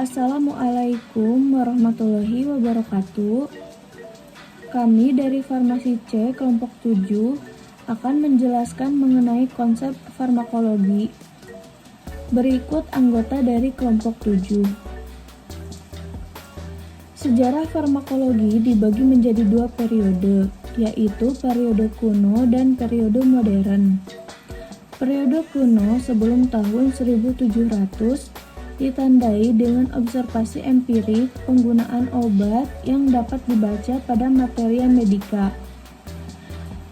Assalamualaikum warahmatullahi wabarakatuh. Kami dari Farmasi C kelompok 7 akan menjelaskan mengenai konsep farmakologi. Berikut anggota dari kelompok 7. Sejarah farmakologi dibagi menjadi dua periode, yaitu periode kuno dan periode modern. Periode kuno sebelum tahun 1700 ditandai dengan observasi empirik penggunaan obat yang dapat dibaca pada materia medika.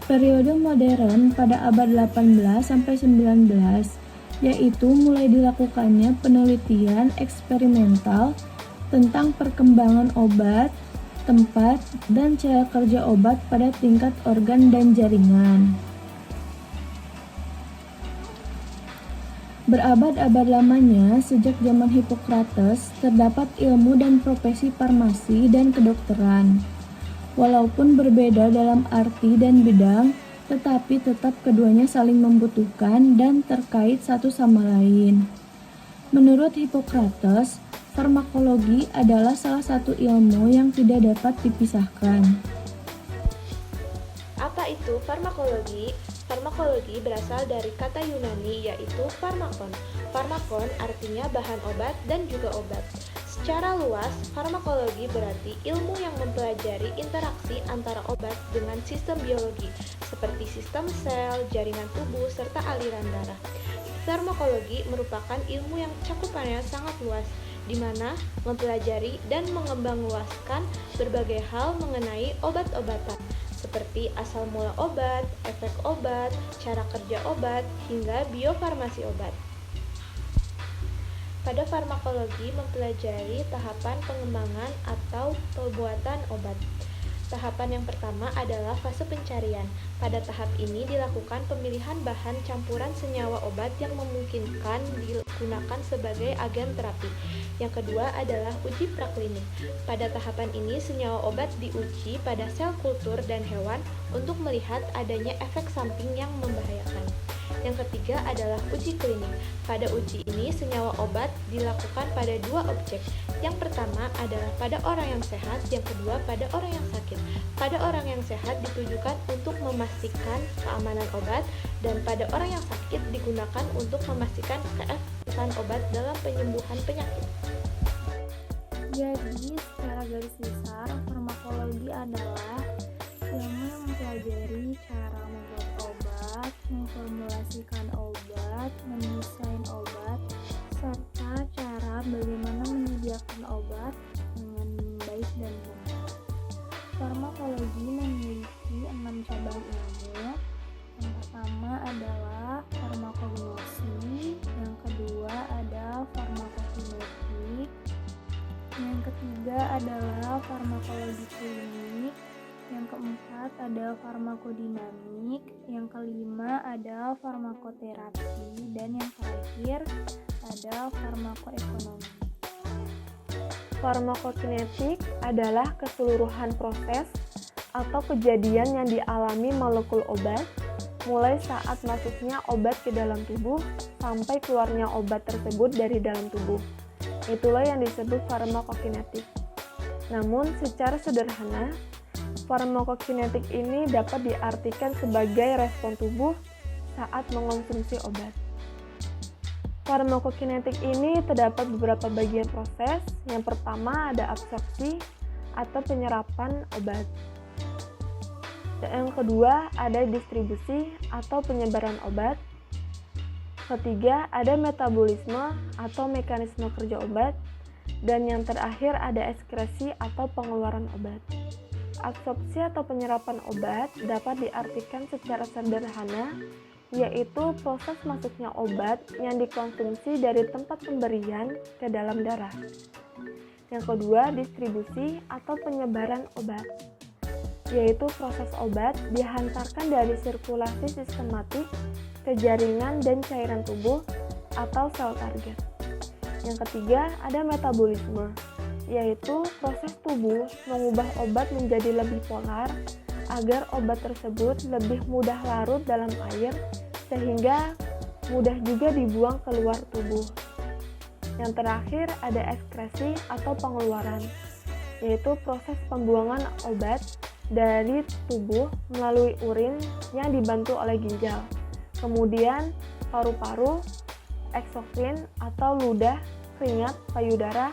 Periode modern pada abad 18-19, yaitu mulai dilakukannya penelitian eksperimental tentang perkembangan obat, tempat, dan cara kerja obat pada tingkat organ dan jaringan. Berabad-abad lamanya, sejak zaman Hippocrates, terdapat ilmu dan profesi farmasi dan kedokteran. Walaupun berbeda dalam arti dan bidang, tetapi tetap keduanya saling membutuhkan dan terkait satu sama lain. Menurut Hippocrates, farmakologi adalah salah satu ilmu yang tidak dapat dipisahkan. Apa itu farmakologi? Farmakologi berasal dari kata Yunani yaitu pharmakon. Pharmakon artinya bahan obat dan juga obat. Secara luas, farmakologi berarti ilmu yang mempelajari interaksi antara obat dengan sistem biologi, seperti sistem sel, jaringan tubuh, serta aliran darah. Farmakologi merupakan ilmu yang cakupannya sangat luas, di mana mempelajari dan mengembangluaskan berbagai hal mengenai obat-obatan, seperti asal mula obat, efek obat, cara kerja obat, hingga biofarmasi obat. Pada farmakologi mempelajari tahapan pengembangan atau pembuatan obat. Tahapan yang pertama adalah fase pencarian. Pada tahap ini dilakukan pemilihan bahan campuran senyawa obat yang memungkinkan digunakan sebagai agen terapi. Yang kedua adalah uji praklinik. Pada tahapan ini senyawa obat diuji pada sel kultur dan hewan untuk melihat adanya efek samping yang membahayakan. Yang ketiga adalah uji klinik. Pada uji ini senyawa obat dilakukan pada dua objek. Yang pertama adalah pada orang yang sehat, yang kedua pada orang yang sakit. Pada orang yang sehat ditujukan untuk memastikan keamanan obat, dan pada orang yang sakit digunakan untuk memastikan keefektifan obat dalam penyembuhan penyakit. Jadi, secara garis besar, farmakologi adalah ilmu yang mempelajari cara membuat obat, memformulasikan obat, mendesain obat, serta cara bagaimana menyediakan obat dengan baik dan benar. Farmakologi memiliki 6 cabang ilmu. Yang pertama adalah farmakognosi, yang kedua ada farmakokinetik, yang ketiga adalah farmakologi klinik, yang keempat ada farmakodinamik, yang kelima ada farmakoterapi, dan yang terakhir ada farmakoekonomi. Farmakokinetik adalah keseluruhan proses atau kejadian yang dialami molekul obat, mulai saat masuknya obat ke dalam tubuh sampai keluarnya obat tersebut dari dalam tubuh. Itulah yang disebut farmakokinetik. Namun, secara sederhana, farmakokinetik ini dapat diartikan sebagai respon tubuh saat mengonsumsi obat. Farmakokinetik ini terdapat beberapa bagian proses. Yang pertama ada absorpsi atau penyerapan obat. Yang kedua ada distribusi atau penyebaran obat. Ketiga ada metabolisme atau mekanisme kerja obat. Dan yang terakhir ada ekskresi atau pengeluaran obat. Absorpsi atau penyerapan obat dapat diartikan secara sederhana, yaitu proses masuknya obat yang dikonsumsi dari tempat pemberian ke dalam darah. Yang kedua, distribusi atau penyebaran obat, yaitu proses obat dihantarkan dari sirkulasi sistematik ke jaringan dan cairan tubuh atau sel target. Yang ketiga, ada metabolisme, yaitu proses tubuh mengubah obat menjadi lebih polar agar obat tersebut lebih mudah larut dalam air sehingga mudah juga dibuang keluar tubuh. Yang terakhir ada ekskresi atau pengeluaran, yaitu proses pembuangan obat dari tubuh melalui urin yang dibantu oleh ginjal. Kemudian paru-paru, eksokrin atau ludah, keringat, payudara,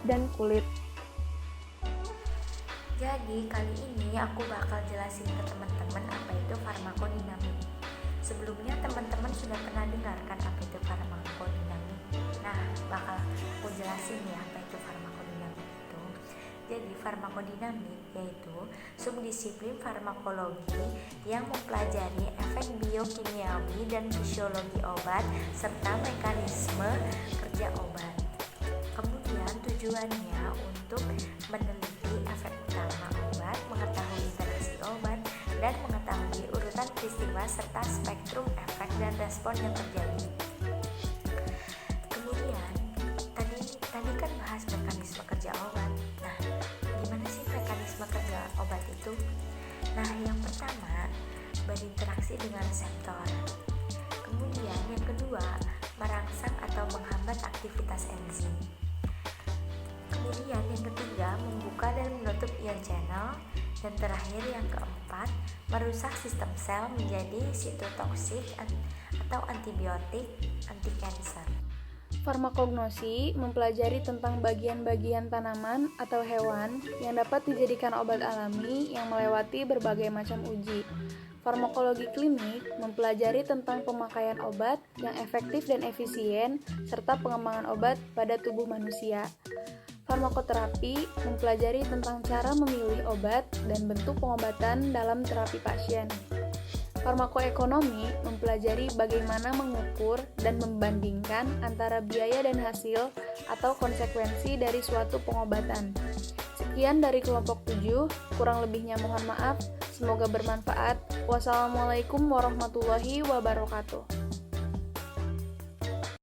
dan kulit. Jadi kali ini aku bakal jelasin ke teman-teman apa itu farmakodinamik. Sebelumnya teman-teman sudah pernah dengarkan apa itu farmakodinamik. Nah, bakal aku jelasin ya apa itu farmakodinamik itu. Jadi farmakodinamik yaitu subdisiplin farmakologi yang mempelajari efek biokimiawi dan fisiologi obat serta mekanisme kerja obat. Kemudian tujuannya untuk meneliti efek utama obat, mengetahui interaksi obat, dan mengetahui urutan peristiwa serta spektrum efek dan respon yang terjadi. Kemudian tadi kan bahas mekanisme kerja obat. Nah, gimana sih mekanisme kerja obat itu? Nah, yang pertama berinteraksi dengan reseptor. Kemudian yang kedua merangsang atau menghambat aktivitas enzim. Kemudian yang ketiga membuka dan menutup ion channel. Dan terakhir yang keempat merusak sistem sel menjadi sitotoksik atau antibiotik anti kanker. Farmakognosi mempelajari tentang bagian-bagian tanaman atau hewan yang dapat dijadikan obat alami yang melewati berbagai macam uji. Farmakologi klinik mempelajari tentang pemakaian obat yang efektif dan efisien serta pengembangan obat pada tubuh manusia. Farmakoterapi mempelajari tentang cara memilih obat dan bentuk pengobatan dalam terapi pasien. Farmakoekonomi mempelajari bagaimana mengukur dan membandingkan antara biaya dan hasil atau konsekuensi dari suatu pengobatan. Sekian dari kelompok 7, kurang lebihnya mohon maaf, semoga bermanfaat. Wassalamualaikum warahmatullahi wabarakatuh.